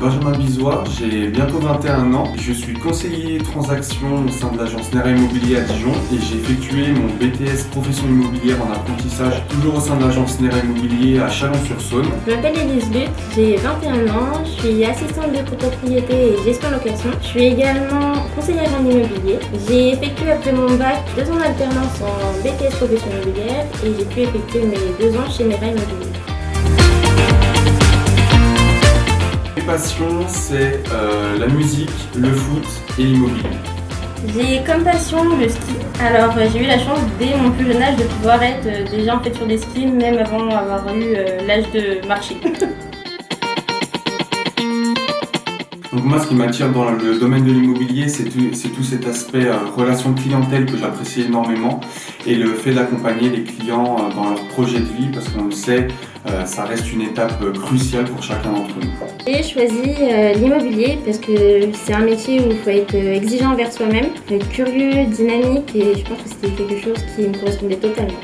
Benjamin Bizois, j'ai bientôt 21 ans. Je suis conseiller transaction au sein de l'agence Nera Immobilier à Dijon et j'ai effectué mon BTS profession immobilière en apprentissage toujours au sein de l'agence Nera Immobilier à Chalon-sur-Saône. Je m'appelle Elise Lutte, j'ai 21 ans, je suis assistante de copropriété et gestion location. Je suis également conseillère en immobilier. J'ai effectué après mon bac 2 ans d'alternance en BTS profession immobilière et j'ai pu effectuer mes 2 ans chez Nera Immobilier. Mes passions, c'est la musique, le foot et l'immobilier. J'ai comme passion le ski. Alors j'ai eu la chance dès mon plus jeune âge de pouvoir être déjà en fait sur des skis même avant avoir eu l'âge de marcher. Donc moi, ce qui m'attire dans le domaine de l'immobilier, c'est tout cet aspect relation de clientèle que j'apprécie énormément et le fait d'accompagner les clients dans leur projet de vie parce qu'on le sait, ça reste une étape cruciale pour chacun d'entre nous. J'ai choisi l'immobilier parce que c'est un métier où il faut être exigeant envers soi-même, il faut être curieux, dynamique et je pense que c'était quelque chose qui me correspondait totalement.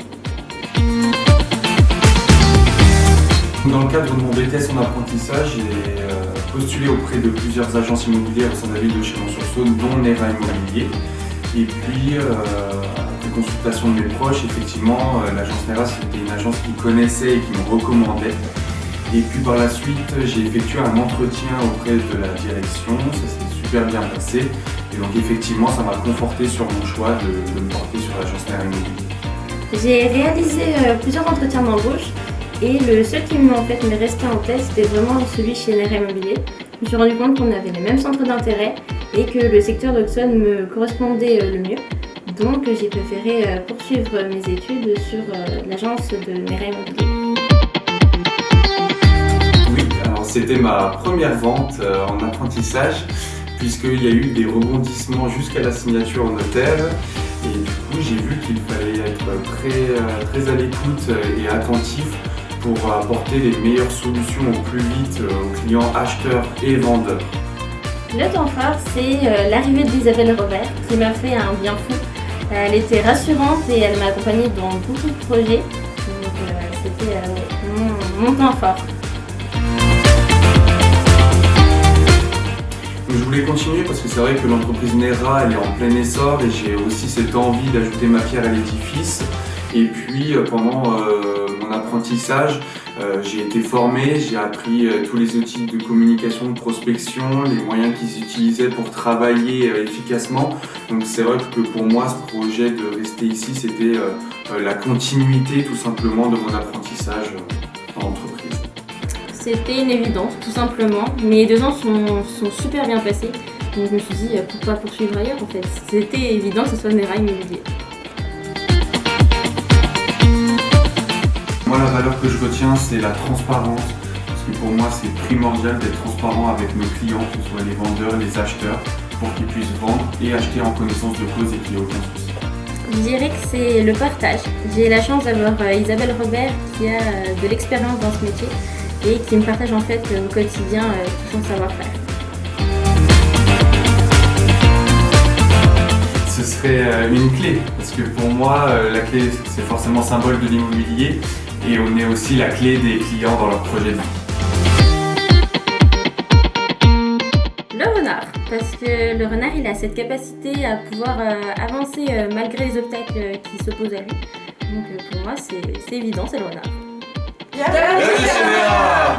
Dans le cadre de mon BTS en apprentissage, j'ai postulé auprès de plusieurs agences immobilières au sein de la ville de Chalon-sur-Saône, dont Nera Immobilier. Et puis, après consultation de mes proches, effectivement, l'agence Nera, c'était une agence qui connaissait et qui me recommandait. Et puis par la suite, j'ai effectué un entretien auprès de la direction, ça s'est super bien passé. Et donc effectivement, ça m'a conforté sur mon choix de me porter sur l'agence Nera Immobilier. J'ai réalisé plusieurs entretiens d'embauche et le seul qui m'est resté en tête, c'était vraiment celui chez Nera Immobilier. Je me suis rendu compte qu'on avait les mêmes centres d'intérêt et que le secteur d'Auxonne me correspondait le mieux. Donc j'ai préféré poursuivre mes études sur l'agence de Nera Immobilier. C'était ma première vente en apprentissage puisqu'il y a eu des rebondissements jusqu'à la signature en notaire et du coup j'ai vu qu'il fallait être très à l'écoute et attentif pour apporter les meilleures solutions au plus vite aux clients acheteurs et vendeurs. Le temps fort, c'est l'arrivée d'Isabelle Robert qui m'a fait un bien fou. Elle était rassurante et elle m'a accompagnée dans beaucoup de projets. Donc c'était mon temps fort. Donc, je voulais continuer parce que c'est vrai que l'entreprise Nera elle est en plein essor et j'ai aussi cette envie d'ajouter ma pierre à l'édifice. Et puis pendant mon apprentissage, j'ai été formé, j'ai appris tous les outils de communication, de prospection, les moyens qu'ils utilisaient pour travailler efficacement. Donc c'est vrai que pour moi, ce projet de rester ici, c'était la continuité tout simplement de mon apprentissage dans l'entreprise. C'était une évidence, tout simplement. Mes 2 ans sont super bien passés. Donc je me suis dit, pourquoi poursuivre ailleurs en fait. C'était évident que ce soit Nera Immobilier. Moi, la valeur que je retiens, c'est la transparence. Parce que pour moi, c'est primordial d'être transparent avec nos clients, que ce soit les vendeurs, les acheteurs, pour qu'ils puissent vendre et acheter en connaissance de cause et qu'il n'y ait aucun souci. Je dirais que c'est le partage. J'ai la chance d'avoir Isabelle Robert qui a de l'expérience dans ce métier et qui me partage en fait au quotidien tout son savoir-faire. Ce serait une clé, parce que pour moi, la clé, c'est forcément symbole de l'immobilier et on est aussi la clé des clients dans leur projet de vie. Le renard, parce que le renard il a cette capacité à pouvoir avancer malgré les obstacles qui s'opposent à lui. Donc pour moi c'est évident, c'est le renard. Bienvenue chez Nera.